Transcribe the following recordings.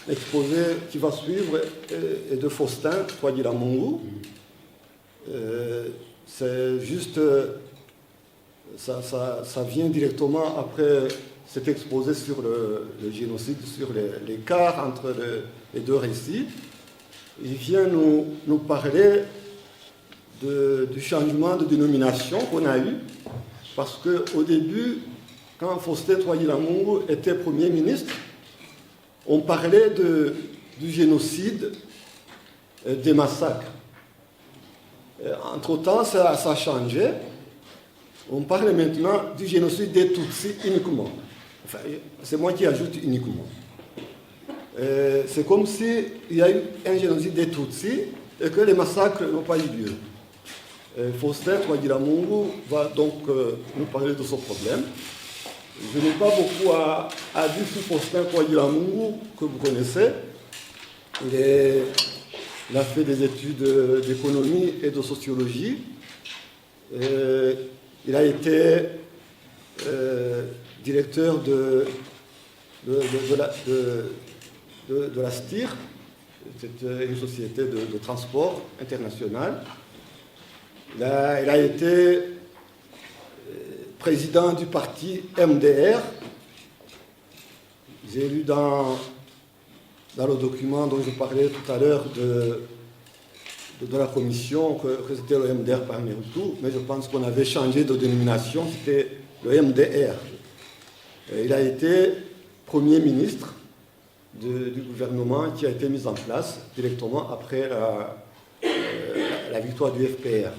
l'exposé qui va suivre est de Faustin Twagiramungu. C'est juste, ça vient directement après cet exposé sur le génocide, sur l'écart entre les deux récits. Il vient nous parler du changement de dénomination qu'on a eu, parce qu'au début, quand Faustin Twagiramungu était Premier ministre, on parlait du génocide, des massacres. Entre-temps, ça a changé. On parle maintenant du génocide des Tutsis uniquement. Enfin, c'est moi qui ajoute uniquement. C'est comme s'il y a eu un génocide des Tutsis et que les massacres n'ont pas eu lieu. Faustin Twagiramungu va donc nous parler de ce problème. Je n'ai pas beaucoup à dire sur Faustin Twagiramungu, que vous connaissez. Il a fait des études d'économie et de sociologie. Il a été directeur de la STIR, c'est une société de transport international. Il a été président du parti MDR. J'ai lu dans le document dont je parlais tout à l'heure de la commission que c'était le MDR parmi tout, mais je pense qu'on avait changé de dénomination, c'était le MDR. Il a été Premier ministre du gouvernement qui a été mis en place directement après la victoire du FPR.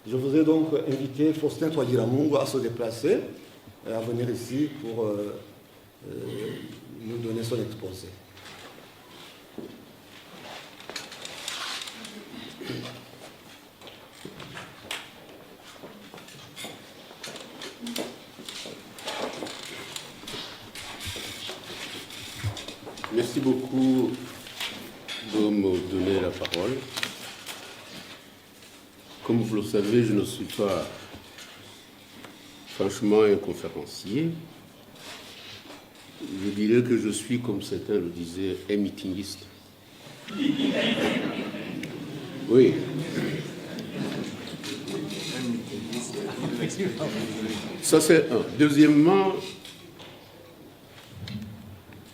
Je vous ai donc invité Faustin Twagiramungu à se déplacer, à venir ici pour nous donner son exposé. Merci beaucoup de me donner la parole. Comme vous le savez, je ne suis pas franchement un conférencier. Je dirais que je suis, comme certains le disaient, un meetingiste. Oui. Ça, c'est un. Deuxièmement,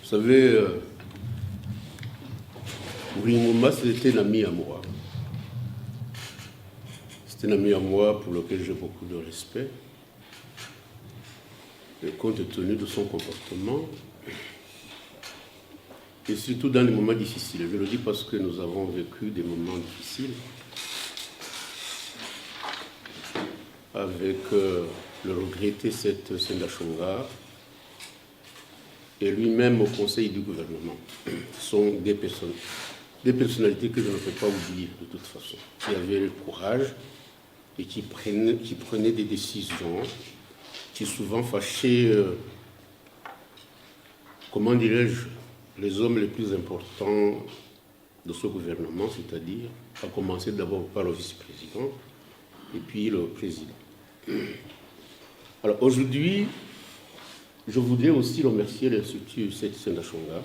vous savez, Ngoma, c'était un ami à moi. C'est un ami à moi pour lequel j'ai beaucoup de respect. Et compte tenu de son comportement, et surtout dans les moments difficiles. Je le dis parce que nous avons vécu des moments difficiles avec le regretté cette Sendashonga et lui-même au conseil du gouvernement. Ce sont des personnalités que je ne peux pas oublier de toute façon, qui avaient le courage et qui prenaient des décisions qui souvent fâchaient, comment dirais-je, les hommes les plus importants de ce gouvernement, c'est-à-dire, à commencer d'abord par le vice-président et puis le président. Alors aujourd'hui, je voudrais aussi remercier l'Institut Seth Sendashonga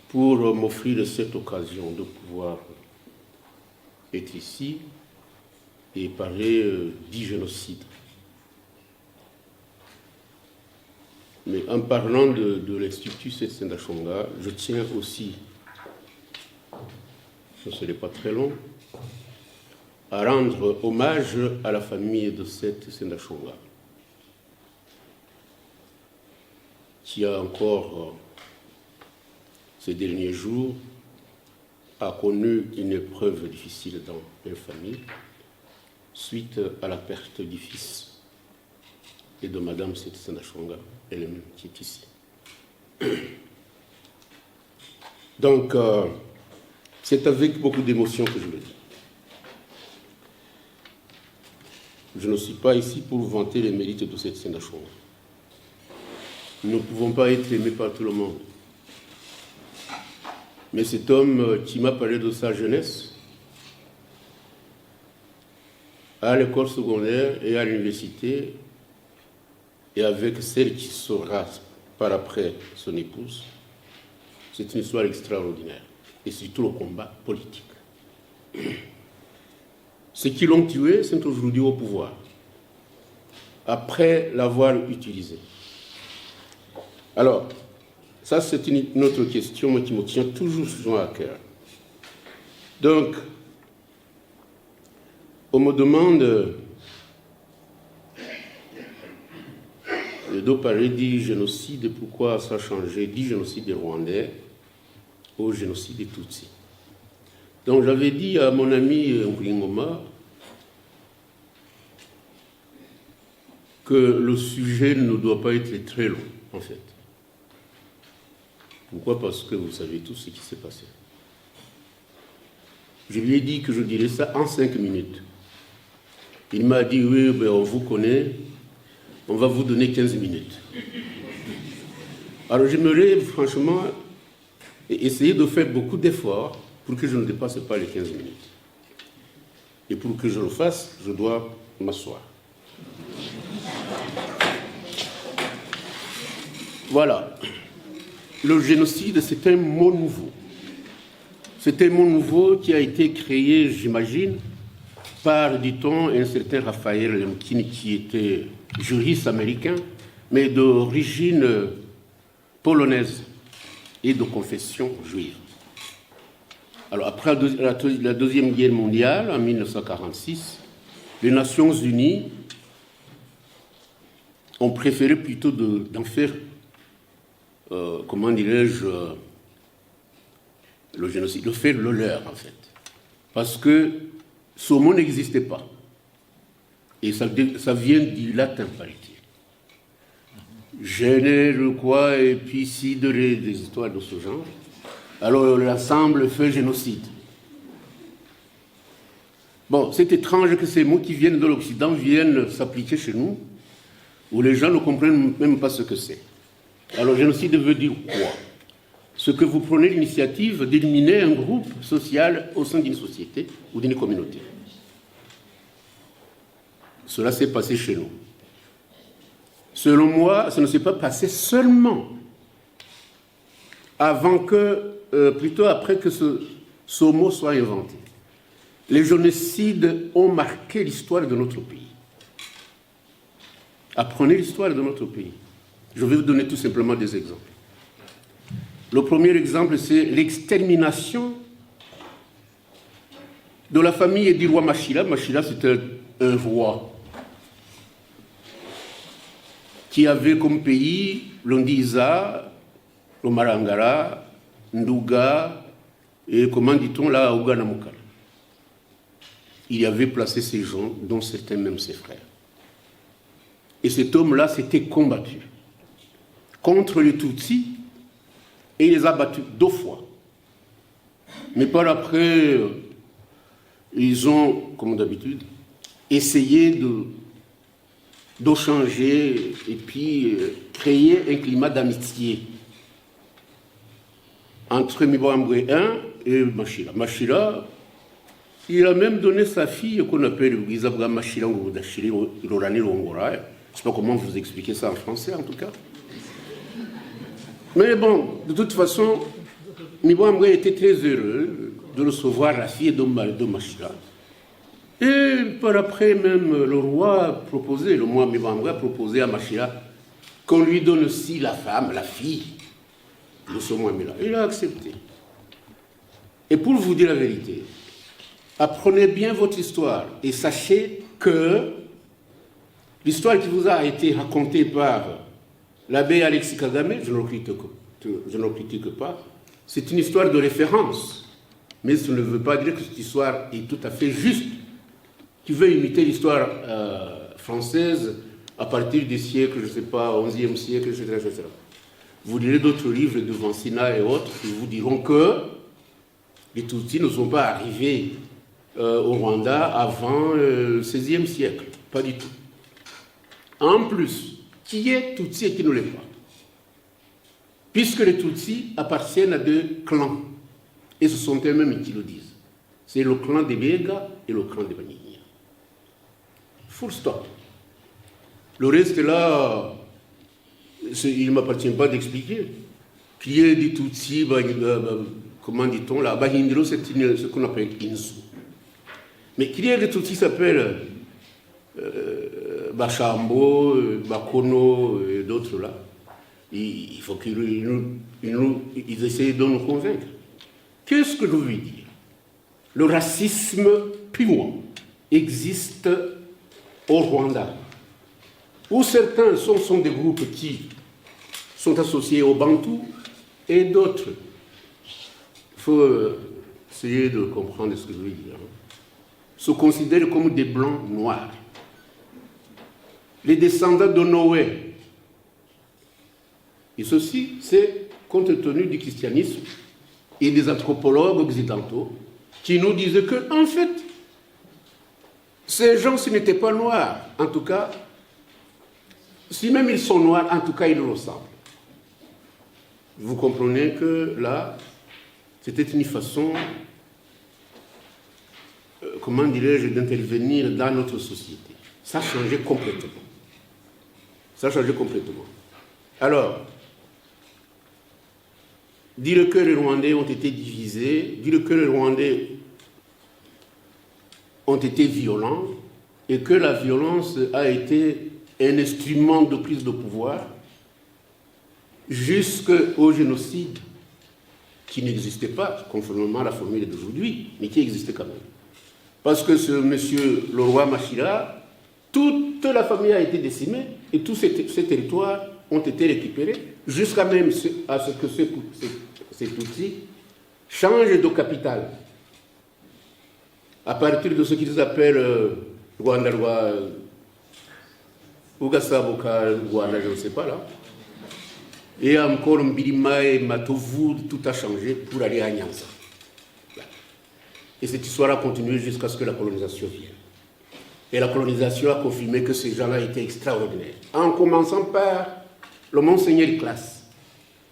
pour m'offrir cette occasion de pouvoir être ici et parler du génocide. Mais en parlant de l'Institut Seth Sendashonga, je tiens aussi, ce ne serait pas très long, à rendre hommage à la famille de Seth Sendashonga, qui a encore, ces derniers jours, a connu une épreuve difficile dans leur famille, suite à la perte du fils et de Madame Seth Sendashonga, elle-même qui est ici. Donc, c'est avec beaucoup d'émotion que je le dis. Je ne suis pas ici pour vanter les mérites de Seth Sendashonga. Nous ne pouvons pas être aimés par tout le monde. Mais cet homme qui m'a parlé de sa jeunesse, à l'école secondaire et à l'université, et avec celle qui sera par après son épouse, C'est une histoire extraordinaire. Et surtout le combat politique. Ceux qui l'ont tué sont aujourd'hui au pouvoir, après l'avoir utilisé. Alors, ça c'est une autre question qui me tient toujours souvent à cœur. Donc, on me demande, le Doparé dit génocide, pourquoi ça a changé, dit génocide des Rwandais au génocide des Tutsis. Donc j'avais dit à mon ami Ngoma que le sujet ne doit pas être très long, en fait. Pourquoi? Parce que vous savez tout ce qui s'est passé. Je lui ai dit que je dirais ça en 5 minutes. Il m'a dit, oui, ben on vous connaît, on va vous donner 15 minutes. Alors j'aimerais franchement essayer de faire beaucoup d'efforts pour que je ne dépasse pas les 15 minutes. Et pour que je le fasse, je dois m'asseoir. Voilà. Le génocide, c'est un mot nouveau. C'est un mot nouveau qui a été créé, j'imagine, par, dit-on, un certain Raphaël Lemkin, qui était juriste américain, mais d'origine polonaise et de confession juive. Alors, après la Deuxième Guerre mondiale, en 1946, les Nations Unies ont préféré plutôt d'en faire, comment dirais-je, le génocide, de faire le leur, en fait. Parce que ce mot n'existait pas. Et ça vient du latin, paraît-il. Génère quoi, et puis sidéré, des histoires de ce genre. Alors l'ensemble fait génocide. Bon, c'est étrange que ces mots qui viennent de l'Occident viennent s'appliquer chez nous, où les gens ne comprennent même pas ce que c'est. Alors génocide veut dire quoi? Ce que vous prenez l'initiative d'éliminer un groupe social au sein d'une société ou d'une communauté. Cela s'est passé chez nous. Selon moi, ça ne s'est pas passé seulement avant que, plutôt après que ce mot soit inventé. Les génocides ont marqué l'histoire de notre pays. Apprenez l'histoire de notre pays. Je vais vous donner tout simplement des exemples. Le premier exemple, c'est l'extermination de la famille du roi Machila. Machila, c'était un roi qui avait comme pays le Ndiza, le Marangara, Nduga, et comment dit-on là, Ouganamukala. Il y avait placé ces gens, dont certains même ses frères. Et cet homme-là s'était combattu contre les Tutsis et il les a battus 2 fois. Mais par après, ils ont, comme d'habitude, essayé de changer et puis créer un climat d'amitié entre Mibambwe I et Machila. Machila, il a même donné sa fille qu'on appelle Isabra Machila ou Dachiri Lorani Longora. Je ne sais pas comment vous expliquer ça en français en tout cas. Mais bon, de toute façon, Mibambwe était très heureux de recevoir la fille de Machila. Et par après même, le roi a proposé, le roi Mibambwe a proposé à Machila qu'on lui donne aussi la femme, la fille de ce Mwamila. Il a accepté. Et pour vous dire la vérité, apprenez bien votre histoire et sachez que l'histoire qui vous a été racontée par l'abbé Alexis Kagame, je ne le critique pas, c'est une histoire de référence. Mais ça ne veut pas dire que cette histoire est tout à fait juste. Tu veux imiter l'histoire française à partir du siècle, je ne sais pas, 11e siècle, etc., etc. Vous lirez d'autres livres de Vancina et autres qui vous diront que les Tutsis ne sont pas arrivés au Rwanda avant le 16e siècle. Pas du tout. En plus, qui est Tutsi et qui ne l'est pas? Puisque les Tutsis appartiennent à 2 clans. Et ce sont eux-mêmes qui le disent. C'est le clan des Bega et le clan des Banyinya. Full stop. Le reste là, il ne m'appartient pas d'expliquer. qu'il y ait des Tutsis, comment dit-on là, Bahindro, c'est ce qu'on appelle Insu. Mais qu'il y ait des Tutsis qui s'appellent Bachambo, Bakono et d'autres là, il faut qu'ils essayent de nous convaincre. Qu'est-ce que je veux dire? Le racisme pivot existe au Rwanda, où certains sont des groupes qui sont associés aux Bantous et d'autres. Il faut essayer de comprendre ce que je veux dire. Se considèrent comme des blancs noirs. Les descendants de Noé. Et ceci, c'est compte tenu du christianisme et des anthropologues occidentaux qui nous disaient que, en fait, ces gens, s'ils n'étaient pas noirs, en tout cas, si même ils sont noirs, en tout cas, ils nous ressemblent. Vous comprenez que là, c'était une façon, comment dirais-je, d'intervenir dans notre société. Ça a changé complètement. Ça a changé complètement. Alors, dire que les Rwandais ont été divisés, dire que les Rwandais ont été violents et que la violence a été un instrument de prise de pouvoir jusqu'au génocide qui n'existait pas, conformément à la formule d'aujourd'hui, mais qui existait quand même. Parce que ce monsieur, le roi Machira, toute la famille a été décimée et tous ces territoires ont été récupérés, jusqu'à même à ce que ces Tutsis changent de capitale. À partir de ce qu'ils appellent Rwanda, Ugasaboka, Rwanda, je ne sais pas là. Et encore Mbirima et Matovu, tout a changé pour aller à Nyanza. Et cette histoire a continué jusqu'à ce que la colonisation vienne. Et la colonisation a confirmé que ces gens-là étaient extraordinaires. En commençant par le monseigneur Classe.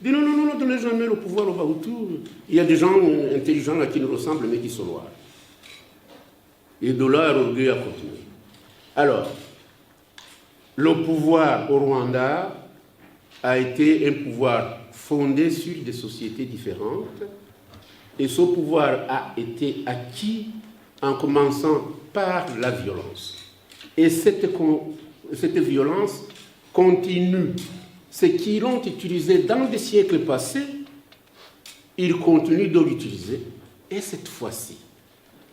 Il dit non, non, non, ne donnez jamais le pouvoir au Bahutu. Il y a des gens intelligents là qui nous ressemblent mais qui sont noirs. Et de là, l'orgueil a continué. Alors, le pouvoir au Rwanda a été un pouvoir fondé sur des sociétés différentes. Et ce pouvoir a été acquis en commençant par la violence. Et cette violence continue. Ceux qui l'ont utilisé dans des siècles passés, ils continuent de l'utiliser. Et cette fois-ci,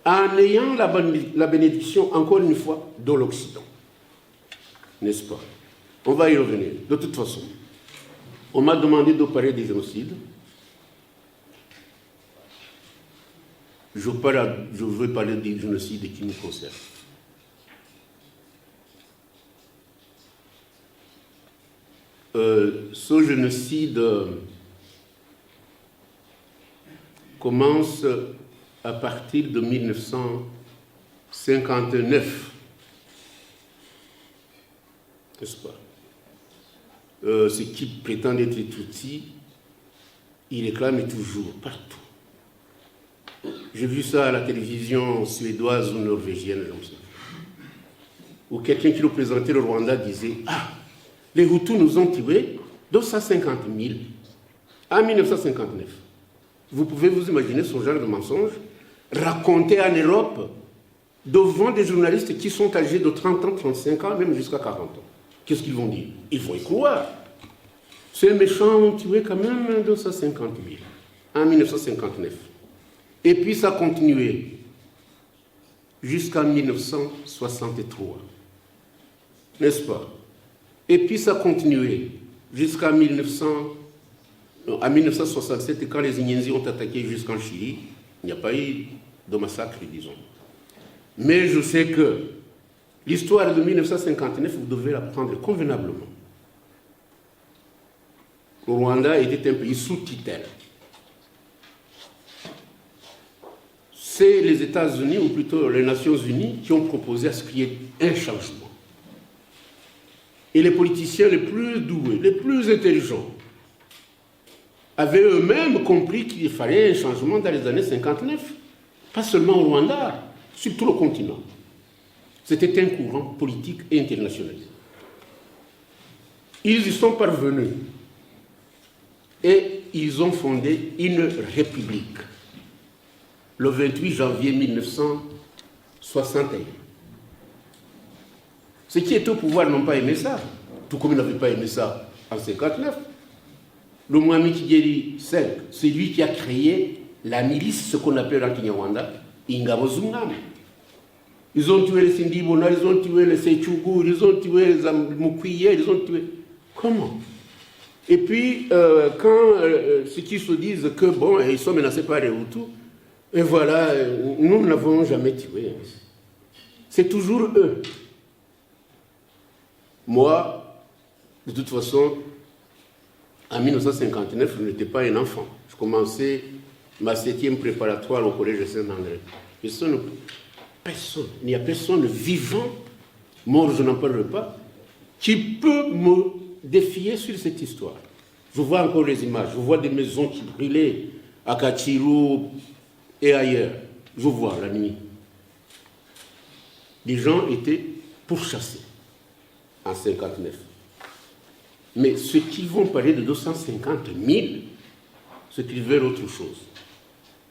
en ayant la bénédiction, encore une fois, de l'Occident. N'est-ce pas? On va y revenir. De toute façon, on m'a demandé de parler des génocides. Je veux parler des génocides qui nous concernent. Ce génocide commence à partir de 1959. N'est-ce pas? Ceux qui prétendent être Tutsis, ils réclament toujours partout. J'ai vu ça à la télévision suédoise ou norvégienne, où quelqu'un qui représentait le Rwanda disait « Ah, les Hutus nous ont tués 250 000 en 1959. » Vous pouvez vous imaginer ce genre de mensonge raconté en Europe devant des journalistes qui sont âgés de 30 ans, 35 ans, même jusqu'à 40 ans. Qu'est-ce qu'ils vont dire? Il faut y croire. Ces méchants ont tué quand même 250 000 en 1959. Et puis ça a continué jusqu'en 1963. N'est-ce pas? Et puis ça a continué jusqu'en 1967, quand les Inyenzi ont attaqué jusqu'en Chili, il n'y a pas eu de massacre, disons. Mais je sais que l'histoire de 1959, vous devez la prendre convenablement. Le Rwanda était un pays sous tutelle. C'est les États-Unis, ou plutôt les Nations Unies, qui ont proposé à ce qu'il y ait un changement. Et les politiciens les plus doués, les plus intelligents, avaient eux-mêmes compris qu'il fallait un changement dans les années 59. Pas seulement au Rwanda, sur tout le continent. C'était un courant politique et international. Ils y sont parvenus. Et ils ont fondé une république le 28 janvier 1961. Ceux qui étaient au pouvoir n'ont pas aimé ça, tout comme ils n'avaient pas aimé ça en 1959. Le Mohamed Kigeli V, c'est lui qui a créé la milice, ce qu'on appelle en Kinyarwanda, Ingabo Zungam. Ils ont tué les Sindibona, ils ont tué les Seychougou, ils ont tué les Mukwiye, ils ont tué... Comment? Et puis, quand ceux qui se disent que, bon, ils sont menacés par les Hutus, et voilà, nous n'avons jamais tué. C'est toujours eux. Moi, de toute façon, en 1959, je n'étais pas un enfant. Je commençais ma 7e préparatoire au collège Saint-André. Personne, il n'y a personne vivant, mort je n'en parlerai pas, qui peut me défier sur cette histoire. Je vois encore les images, je vois des maisons qui brûlaient à Kachirou et ailleurs. Je vois la nuit. Les gens étaient pourchassés en 1959. Mais ceux qui vont parler de 250 000, ceux qui veulent autre chose.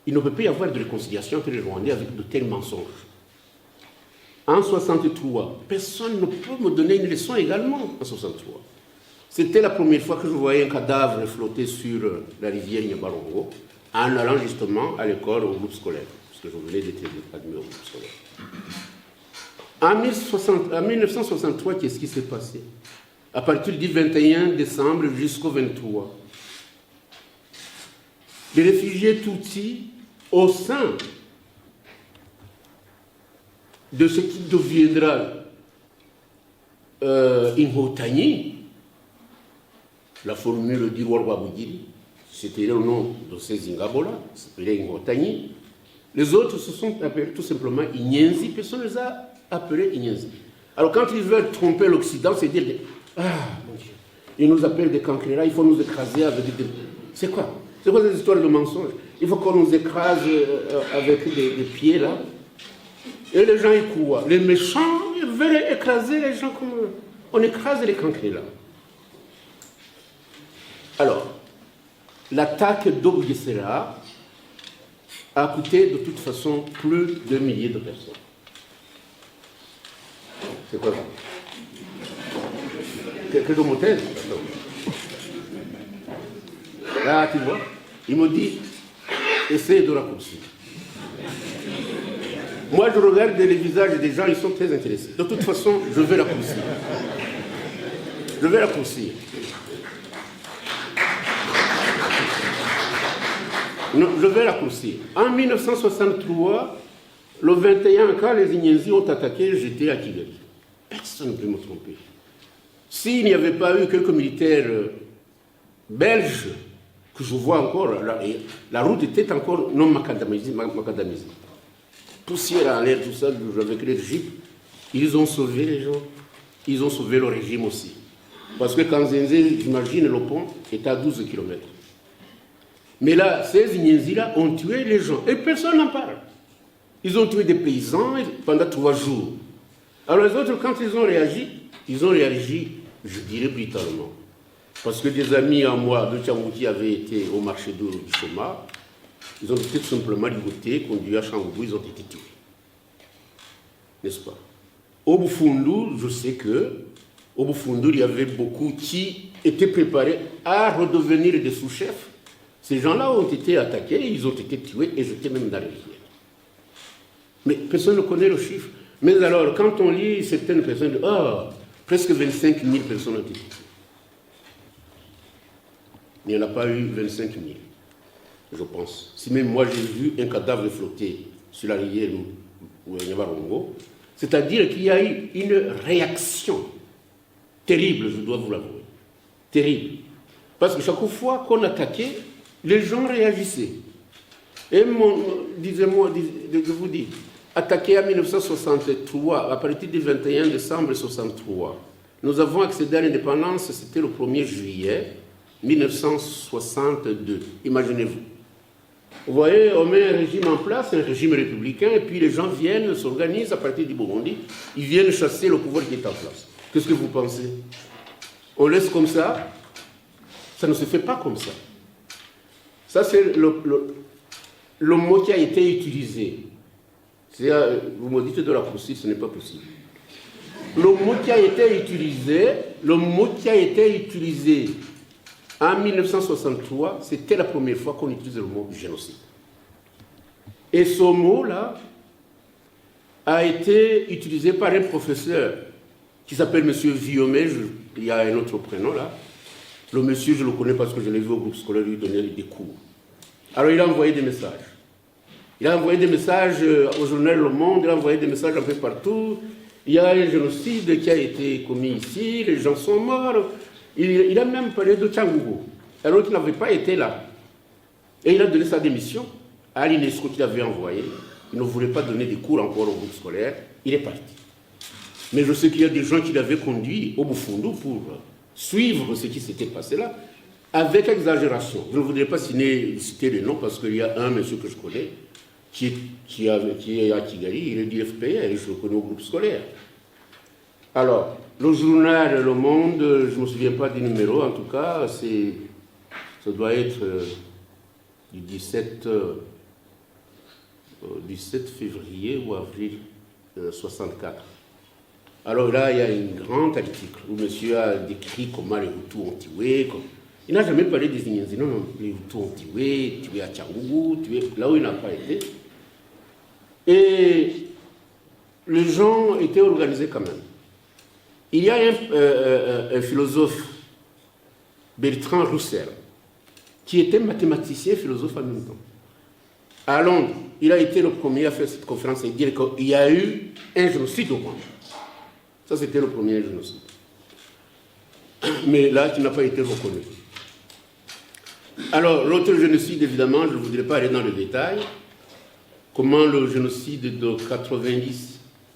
Il ne peut pas y avoir de réconciliation entre les Rwandais avec de tels mensonges. En 1963, personne ne peut me donner une leçon également en 1963. C'était la première fois que je voyais un cadavre flotter sur la rivière Nyabarongo en allant justement à l'école, au groupe scolaire, parce que je venais d'être admis au groupe scolaire. En 1963, qu'est-ce qui s'est passé? À partir du 21 décembre jusqu'au 23, les réfugiés Tutsis au sein de ce qui deviendra Inhotanyi, la formule du roi Rwabugiri, c'était le nom de ces Ingabola, s'appelait Inhotanyi. Les autres se sont appelés tout simplement Inyenzi, personne ne les a appelés Inyenzi. Alors quand ils veulent tromper l'Occident, c'est dire, ah mon Dieu, ils nous appellent des cancrera, il faut nous écraser avec des... C'est quoi? C'est quoi cette histoire de mensonge? Il faut qu'on nous écrase avec des pieds là. Et les gens y croient. Les méchants, ils veulent écraser les gens comme on écrase les cancrera. Alors, l'attaque d'Obugesera a coûté de toute façon plus de milliers de personnes. C'est quoi ça? Quelques montagnes. Là, tu vois, il me dit, essaye de raccourcir. Moi, je regarde les visages des gens, ils sont très intéressés. De toute façon, je vais raccourcir. Je vais raccourcir. Non, je vais raccourcir. En 1963, le 21, quand les Inyenzi ont attaqué, j'étais à Kigali. Personne ne peut me tromper. S'il n'y avait pas eu quelques militaires belges, que je vois encore, la route était encore non macadamisée. Poussière en l'air, tout ça, avec les jeeps, ils ont sauvé les gens. Ils ont sauvé le régime aussi. Parce que quand Zenzé, j'imagine, le pont est à 12 km. Mais là, ces Inyenzi-là ont tué les gens. Et personne n'en parle. Ils ont tué des paysans pendant 3 jours. Alors les autres, quand ils ont réagi, je dirais brutalement. Parce que des amis à moi de Tchangou qui avaient été au marché du Choma, ils ont été tout simplement ligotés, conduits à Changoubou, ils ont été tués. N'est-ce pas? Au Bufundu, je sais que au Bufundu, il y avait beaucoup qui étaient préparés à redevenir des sous-chefs. Ces gens-là ont été attaqués, ils ont été tués et jetés même dans les rivières. Mais personne ne connaît le chiffre. Mais alors, quand on lit certaines personnes, presque 25 000 personnes ont été tuées. Il n'y en a pas eu 25 000, je pense. Si même moi j'ai vu un cadavre flotter sur la rivière Nyabarongo, c'est-à-dire qu'il y a eu une réaction terrible, je dois vous l'avouer. Terrible. Parce que chaque fois qu'on attaquait, les gens réagissaient. Et disez-moi, je vous dis, attaqué en 1963, à partir du 21 décembre 1963, nous avons accédé à l'indépendance, c'était le 1er juillet 1962. Imaginez-vous. Vous voyez, on met un régime en place, un régime républicain, et puis les gens viennent, s'organisent à partir du Burundi, ils viennent chasser le pouvoir qui est en place. Qu'est-ce que vous pensez? On laisse comme ça? Ça ne se fait pas comme ça. Ça, c'est le mot qui a été utilisé. Vous me dites de la poursuite, ce n'est pas possible. Le mot qui a été utilisé en 1963, c'était la première fois qu'on utilise le mot génocide. Et ce mot-là a été utilisé par un professeur qui s'appelle M. Viomé, il y a un autre prénom là. Le monsieur, je le connais parce que je l'ai vu au groupe scolaire lui donner des cours. Alors il a envoyé des messages. Il a envoyé des messages au journal Le Monde, il a envoyé des messages un peu partout. Il y a un génocide qui a été commis ici, les gens sont morts. Il a même parlé de Tchangougou, alors qu'il n'avait pas été là. Et il a donné sa démission à l'UNESCO qu'il avait envoyé. Il ne voulait pas donner des cours encore au groupe scolaire. Il est parti. Mais je sais qu'il y a des gens qui l'avaient conduit au Bufundu pour suivre ce qui s'était passé là, avec exagération. Je ne voudrais pas citer les noms parce qu'il y a un monsieur que je connais qui est à Kigali, il est du FPR, et je le connais au groupe scolaire. Alors, le journal Le Monde, je ne me souviens pas du numéro, en tout cas, ça doit être du 17 février ou avril 64. Alors là, il y a un grand article où monsieur a décrit comment les Hutus ont tué. Il n'a jamais parlé des Ignazi. Non, non, les Hutus ont tué à Tchangougou, là où il n'a pas été. Et les gens étaient organisés quand même. Il y a un philosophe, Bertrand Russell, qui était mathématicien et philosophe en même temps. À Londres, il a été le premier à faire cette conférence et dire qu'il y a eu un génocide au Rwanda. Ça, c'était le premier génocide. Mais là, qui n'a pas été reconnu. Alors, l'autre génocide, évidemment, je ne voudrais pas aller dans le détail. Comment le génocide de 90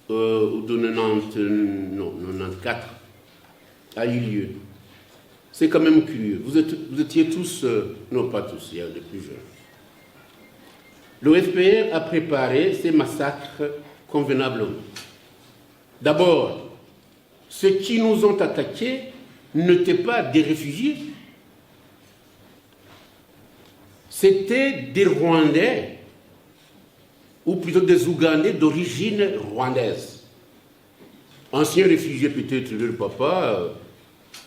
ou de 94 a eu lieu. C'est quand même curieux. Vous étiez tous, non pas tous, il y a des plus jeunes. Le FPR a préparé ces massacres convenablement. D'abord, ceux qui nous ont attaqués n'étaient pas des réfugiés. C'était des Rwandais, ou plutôt des Ougandais d'origine rwandaise. Anciens réfugiés peut-être, le papa,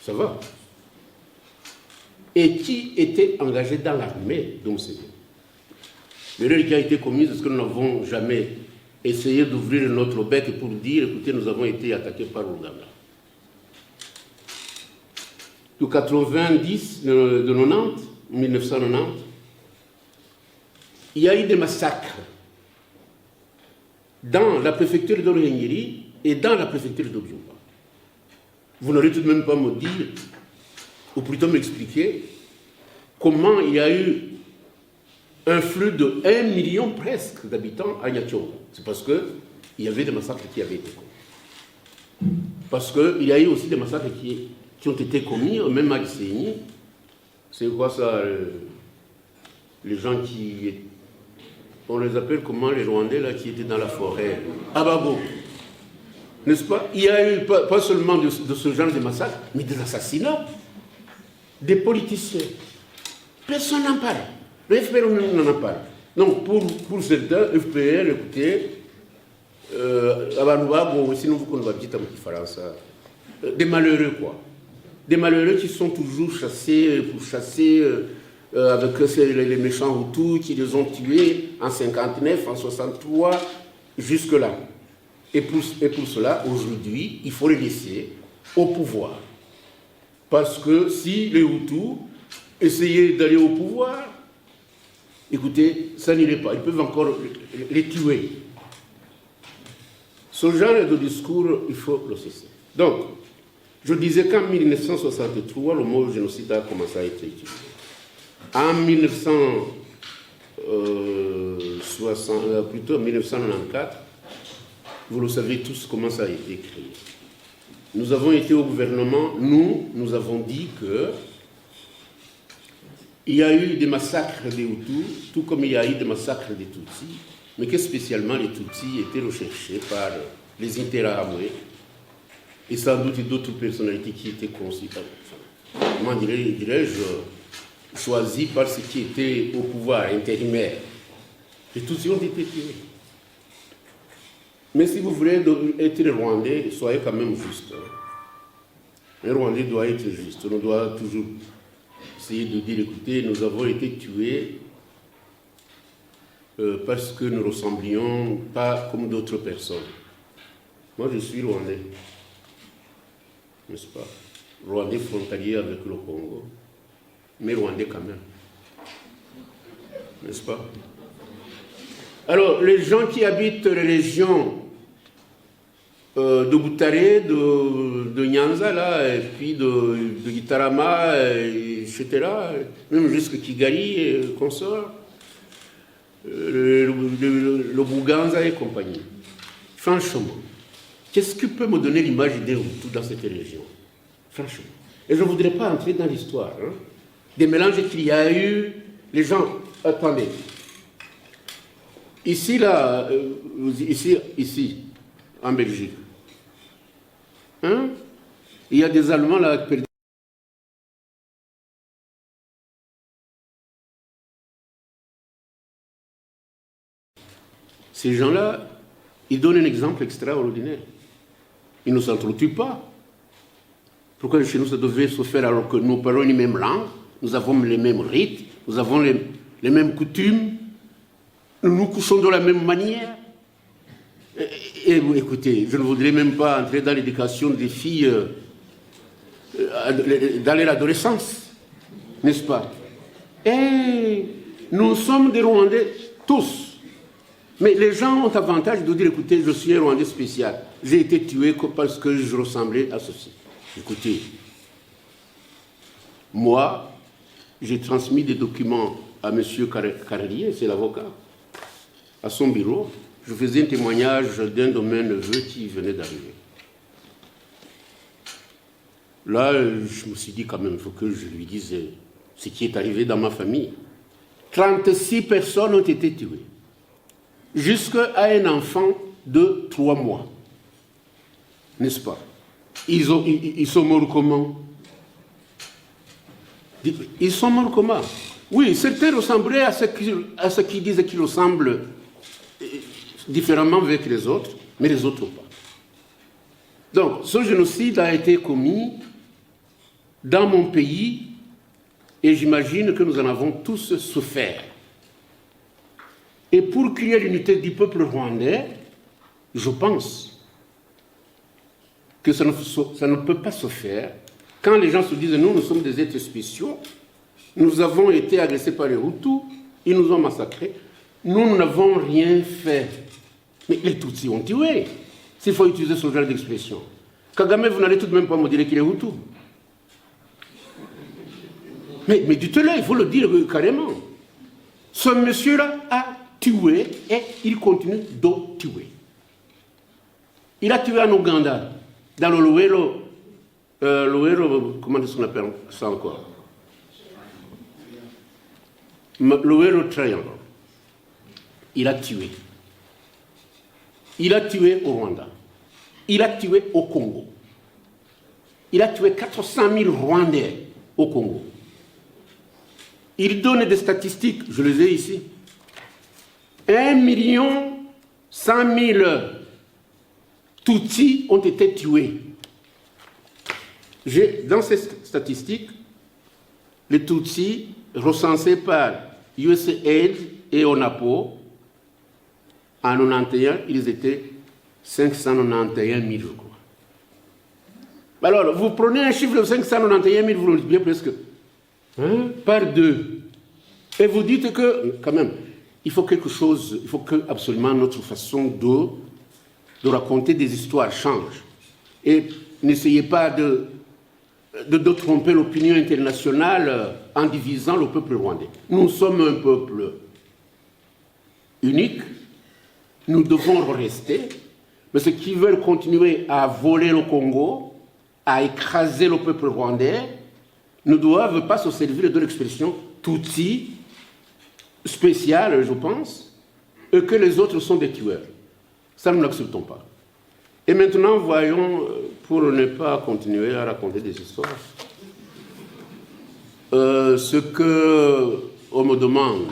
ça va. Et qui étaient engagés dans l'armée de Museveni. L'erreur qui a été commise, c'est que nous n'avons jamais essayé d'ouvrir notre bec pour dire, écoutez, nous avons été attaqués par l'Ouganda. De 90, de 90, 1990, il y a eu des massacres dans la préfecture de Ruhengeri et dans la préfecture de Byumba. Vous n'aurez tout de même pas me dire, ou plutôt m'expliquer, comment il y a eu un flux de 1 million presque d'habitants à Nyakyongo. C'est parce qu'il y avait des massacres qui avaient été commis. Parce qu'il y a eu aussi des massacres qui ont été commis, même à Gisenyi. C'est quoi ça, les gens qui... On les appelle comment, les Rwandais là, qui étaient dans la forêt? Abago. N'est-ce pas? Il y a eu pas seulement de ce genre de massacres, mais des assassinats. Des politiciens. Personne n'en parle. Le FPR n'en parle. Donc, pour certains, FPR, écoutez, sinon vous connaissez des malheureux, quoi. Des malheureux qui sont toujours chassés, avec les méchants Hutus qui les ont tués en 59, en 63, jusque-là. Et pour cela, aujourd'hui, il faut les laisser au pouvoir. Parce que si les Hutus essayaient d'aller au pouvoir, écoutez, ça n'irait pas. Ils peuvent encore les tuer. Ce genre de discours, il faut le cesser. Donc, je disais qu'en 1963, le mot génocide a commencé à être utilisé. En 1994, vous le savez tous comment ça a été créé. Nous avons été au gouvernement, nous avons dit que il y a eu des massacres des Hutus, tout comme il y a eu des massacres des Tutsis, mais que spécialement les Tutsis étaient recherchés par les Interahamwe et sans doute d'autres personnalités qui étaient considérées, comment dirais-je, choisis par ceux qui étaient au pouvoir intérimaire. Les Tutsis ont été tués. Mais si vous voulez être Rwandais, soyez quand même juste. Un Rwandais doit être juste. On doit toujours essayer de dire, écoutez, nous avons été tués parce que nous ne ressemblions pas comme d'autres personnes. Moi, je suis Rwandais, n'est-ce pas? Rwandais frontalier avec le Congo, mais Rwandais quand même, n'est-ce pas? Alors, les gens qui habitent les régions de Butare, de Nyanza, là, et puis de Gitarama, etc., même jusqu'à Kigali et consorts, le Buganza et compagnie. Franchement, qu'est-ce qui peut me donner l'image des Hutus dans cette région? Franchement. Et je ne voudrais pas entrer dans l'histoire. Hein, des mélanges qu'il y a eu, les gens... Attendez. Ici, là, ici, en Belgique, hein, il y a des Allemands là... Ces gens-là, ils donnent un exemple extraordinaire. Ils ne s'entretuent pas. Pourquoi chez nous ça devait se faire alors que nous parlons une même langue, nous avons les mêmes rites, nous avons les mêmes coutumes, nous nous couchons de la même manière. Et écoutez, je ne voudrais même pas entrer dans l'éducation des filles dans leur adolescence, n'est-ce pas? Et nous sommes des Rwandais tous. Mais les gens ont avantage de dire, écoutez, je suis un Rwandais spécial. J'ai été tué parce que je ressemblais à ceci. Écoutez, moi, j'ai transmis des documents à M. Carrier, c'est l'avocat, à son bureau. Je faisais un témoignage d'un de mes neveux qui venait d'arriver. Là, je me suis dit quand même, il faut que je lui dise ce qui est arrivé dans ma famille. 36 personnes ont été tuées. Jusqu'à un enfant de 3 mois. N'est-ce pas? Ils sont morts comment? Ils sont morts comment? Oui, certains ressemblaient à ce qu'ils disaient qu'ils ressemblent différemment avec les autres, mais les autres pas. Donc, ce génocide a été commis dans mon pays et j'imagine que nous en avons tous souffert. Et pour créer l'unité du peuple rwandais, je pense que ça ne peut pas se faire quand les gens se disent « nous sommes des êtres spéciaux, nous avons été agressés par les Hutus, ils nous ont massacrés, nous n'avons rien fait. » Mais les Tutsis ont tué, s'il faut utiliser ce genre d'expression. Kagame, vous n'allez tout de même pas me dire qu'il est Hutu. Mais dites-le, il faut le dire carrément. Ce monsieur-là a tué et il continue de tuer. Il a tué en Ouganda, dans le Luwero, comment est-ce qu'on appelle ça encore? Luwero Triangle. Il a tué. Il a tué au Rwanda. Il a tué au Congo. Il a tué 400 000 Rwandais au Congo. Il donne des statistiques, je les ai ici. 1 100 000 Tutsis ont été tués. Dans ces statistiques, les Tutsis recensés par USAID et ONAPO, en 91, ils étaient 591 000, je crois. Alors, vous prenez un chiffre de 591 000, vous le multipliez presque par 2. Et vous dites que, quand même, il faut quelque chose, il faut que absolument notre façon de raconter des histoires change. Et n'essayez pas de tromper l'opinion internationale en divisant le peuple rwandais. Nous sommes un peuple unique, nous devons le rester, mais ceux qui veulent continuer à voler le Congo, à écraser le peuple rwandais, ne doivent pas se servir de l'expression Tutsi spéciale, je pense, et que les autres sont des tueurs. Ça, nous ne l'acceptons pas. Et maintenant, voyons, pour ne pas continuer à raconter des histoires, ce qu'on me demande,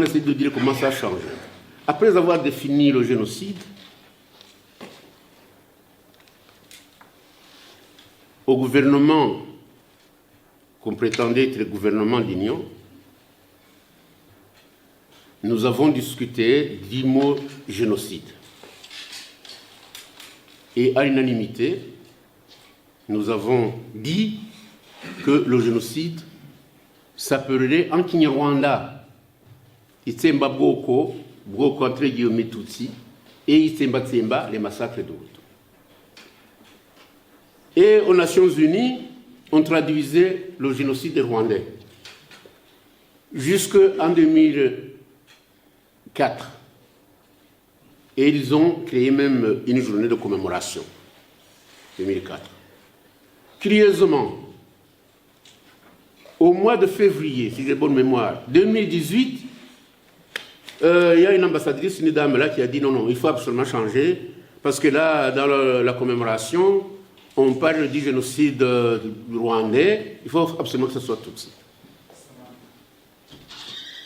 c'est de dire comment ça a changé. Après avoir défini le génocide, au gouvernement qu'on prétendait être le gouvernement d'union, nous avons discuté du mot génocide. Et à l'unanimité, nous avons dit que le génocide s'appellerait en Kinyarwanda Itsemba Bwoko, Bwoko entre guillemets Tutsi, et Itsemba Tsemba, les massacres de Hutu. Et aux Nations Unies, on traduisait le génocide rwandais. Jusqu'en 2004. Et ils ont créé même une journée de commémoration. 2004. Curieusement, au mois de février, si j'ai bonne mémoire, 2018, il y a une ambassadrice, une dame là, qui a dit non, il faut absolument changer, parce que là, dans la commémoration, on parle du génocide rwandais, il faut absolument que ce soit Tutsi.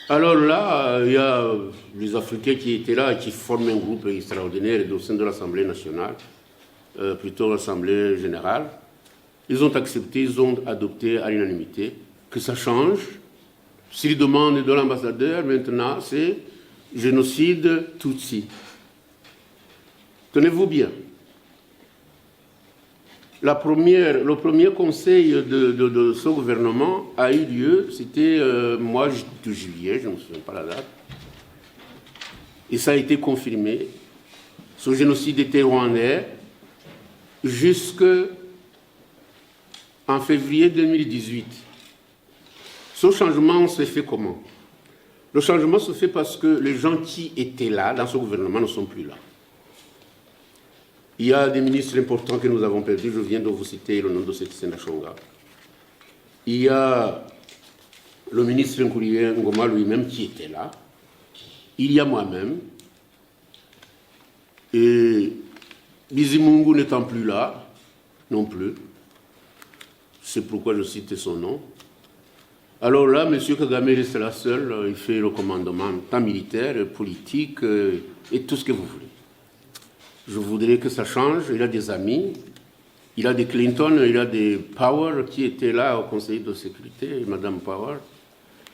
Alors là, il y a les Africains qui étaient là et qui forment un groupe extraordinaire au sein de l'Assemblée nationale, plutôt l'Assemblée générale. Ils ont accepté, ils ont adopté à l'unanimité que ça change. S'ils demandent de l'ambassadeur, maintenant, c'est génocide Tutsi. Tenez-vous bien. Le premier conseil de ce gouvernement a eu lieu, c'était mois de juillet, je ne me souviens pas la date, et ça a été confirmé. Ce génocide était rwandais jusqu'en février 2018. Ce changement s'est fait comment? Le changement se fait parce que les gens qui étaient là, dans ce gouvernement, ne sont plus là. Il y a des ministres importants que nous avons perdus. Je viens de vous citer le nom de Sétien Ndachonga. Il y a le ministre Nkourié Ngoma lui-même qui était là. Il y a moi-même. Et Bizimungu n'étant plus là, non plus. C'est pourquoi je cite son nom. Alors là, M. Kagame reste là seul. Il fait le commandement, tant militaire, politique et tout ce que vous voulez. Je voudrais que ça change. Il a des amis, il a des Clinton, il a des Power qui étaient là au Conseil de sécurité, Madame Power.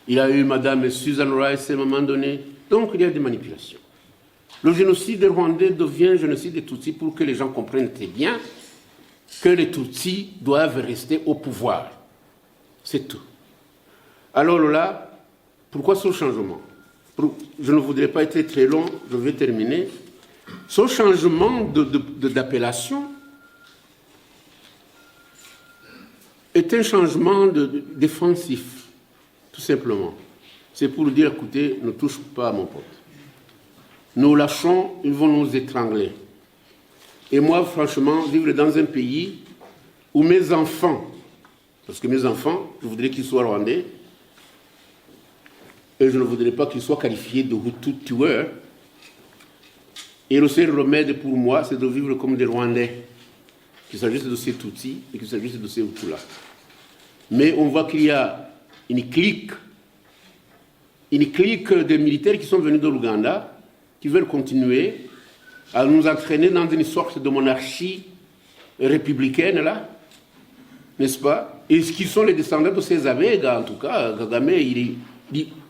Il a eu Madame Susan Rice à un moment donné. Donc il y a des manipulations. Le génocide rwandais devient génocide des Tutsis pour que les gens comprennent très bien que les Tutsis doivent rester au pouvoir. C'est tout. Alors là, pourquoi ce changement? Je ne voudrais pas être très long, je vais terminer. Ce changement d'appellation est un changement défensif, tout simplement. C'est pour dire, écoutez, ne touche pas à mon pote. Nous lâchons, ils vont nous étrangler. Et moi, franchement, vivre dans un pays où mes enfants, parce que mes enfants, je voudrais qu'ils soient rwandais, et je ne voudrais pas qu'ils soient qualifiés de Hutu tueurs. Et le seul remède pour moi, c'est de vivre comme des Rwandais, qu'il s'agisse de ces Tutsis et qu'il s'agisse de ces Hutus-là. Mais on voit qu'il y a une clique de militaires qui sont venus de l'Ouganda, qui veulent continuer à nous entraîner dans une sorte de monarchie républicaine, là, n'est-ce pas? Et ce qui sont les descendants de ces Abega, en tout cas,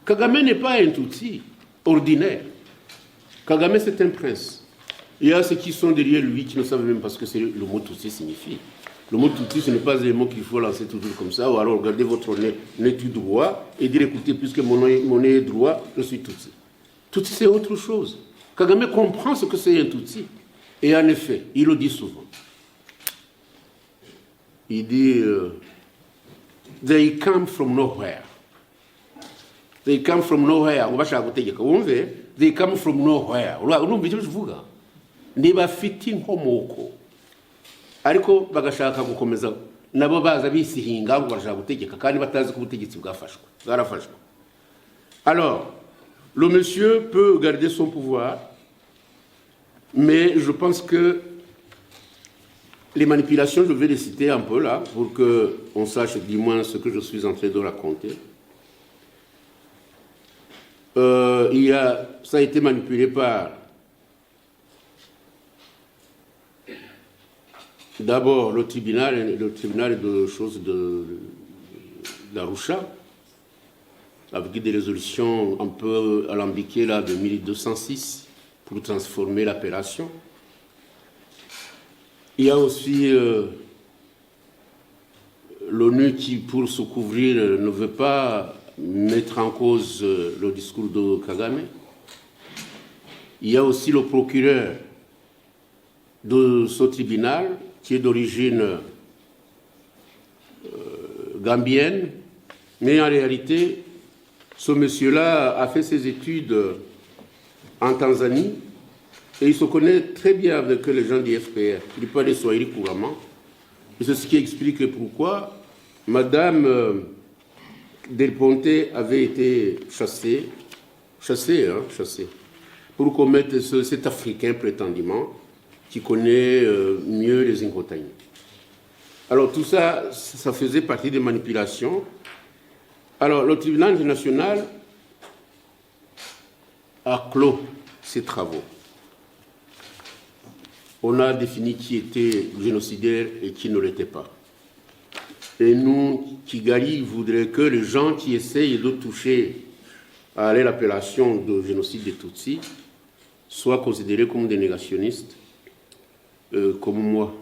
Kagame n'est pas un Tutsi ordinaire. Kagame, c'est un prince. Il y a ceux qui sont derrière lui qui ne savent même pas ce que le mot Tutsi signifie. Le mot Tutsi, ce n'est pas un mot qu'il faut lancer toujours comme ça, ou alors regardez votre nez tout droit et dire, écoutez, puisque mon nez est droit, je suis Tutsi. Tutsi, c'est autre chose. Kagame comprend ce que c'est un Tutsi. Et en effet, il le dit souvent. Il dit, they come from nowhere. They come from nowhere. They come from nowhere. Ntibafite inkomoko ariko bagashaka gukomeza nabo baza bisihinga ngo barashaka gutegeka kandi batazi ko ubutegetsi bwarafashwe. Alors, le monsieur peut garder son pouvoir, mais je pense que les manipulations, je vais les citer un peu là, pour qu'on sache du moins ce que je suis en train de raconter. Ça a été manipulé par d'abord le tribunal de choses d'Arusha, avec des résolutions un peu alambiquées là, de 1206 pour transformer l'appellation. Il y a aussi l'ONU qui, pour se couvrir, ne veut pas mettre en cause le discours de Kagame. Il y a aussi le procureur de ce tribunal qui est d'origine gambienne, mais en réalité, ce monsieur-là a fait ses études en Tanzanie et il se connaît très bien avec les gens du FPR. Il parle swahili couramment. Et c'est ce qui explique pourquoi Madame Del Ponte avait été chassée, pour commettre cet Africain prétendument qui connaît mieux les Inkotanyi. Alors tout ça, ça faisait partie des manipulations. Alors le tribunal international a clos ses travaux. On a défini qui était génocidaire et qui ne l'était pas. Et nous, Kigali, voudrait que les gens qui essayent de toucher à l'appellation de génocide des Tutsis soient considérés comme des négationnistes, comme moi.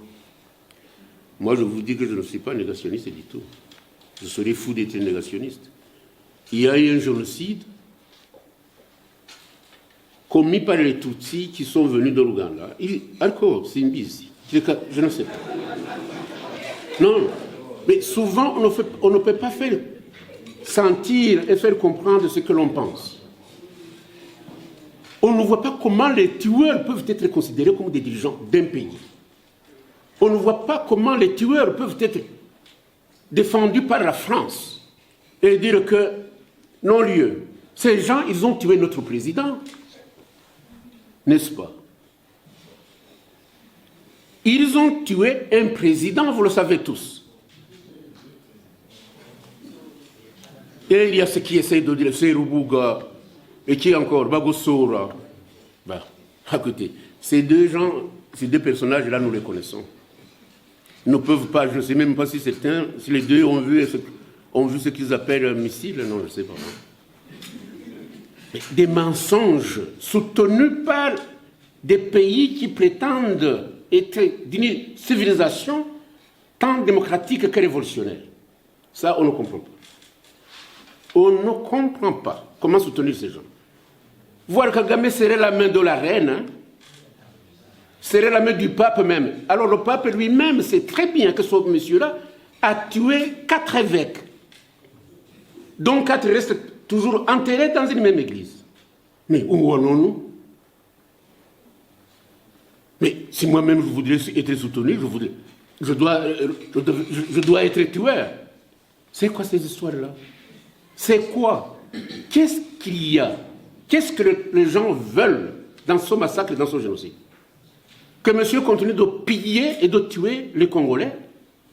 Moi, je vous dis que je ne suis pas négationniste du tout. Je serais fou d'être négationniste. Il y a eu un génocide commis par les Tutsis qui sont venus de l'Ouganda. Encore, c'est une bise. Je ne sais pas. Non, mais souvent, on ne peut pas faire sentir et faire comprendre ce que l'on pense. On ne voit pas comment les tueurs peuvent être considérés comme des dirigeants d'un pays. On ne voit pas comment les tueurs peuvent être défendus par la France et dire que, non-lieu, ces gens, ils ont tué notre président. N'est-ce pas? Ils ont tué un président, vous le savez tous. Et il y a ceux qui essayent de dire Serubuga et qui encore, Bagosora. Ben, écoutez, ces deux personnages-là, nous les connaissons. Ils ne peuvent pas, je ne sais même pas si si les deux ont vu ce qu'ils appellent un missile, non, je ne sais pas. Des mensonges soutenus par des pays qui prétendent être d'une civilisation tant démocratique que révolutionnaire. Ça, on ne comprend pas. On ne comprend pas comment soutenir ces gens. Voir Kagame serrer la main de la reine, hein, serrer la main du pape même. Alors le pape lui-même sait très bien que ce monsieur-là a tué 4 évêques, dont 4 restent toujours enterrés dans une même église. Mais où allons-nous? Mais si moi-même je voudrais être soutenu, je dois être tueur. C'est quoi ces histoires-là? C'est quoi? Qu'est-ce qu'il y a? Qu'est-ce que les gens veulent dans ce massacre et dans ce génocide? Que monsieur continue de piller et de tuer les Congolais?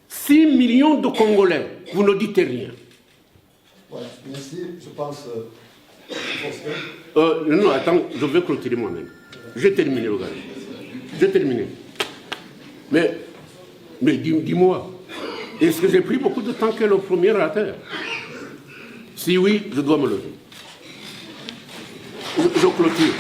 6 millions de Congolais, vous ne dites rien. Voilà, merci, je pense... non, attends, je vais clôturer moi-même. J'ai terminé, regarde. J'ai terminé. Mais dis-moi, est-ce que j'ai pris beaucoup de temps que le premier orateur? Si oui, je dois me lever. Je clôture.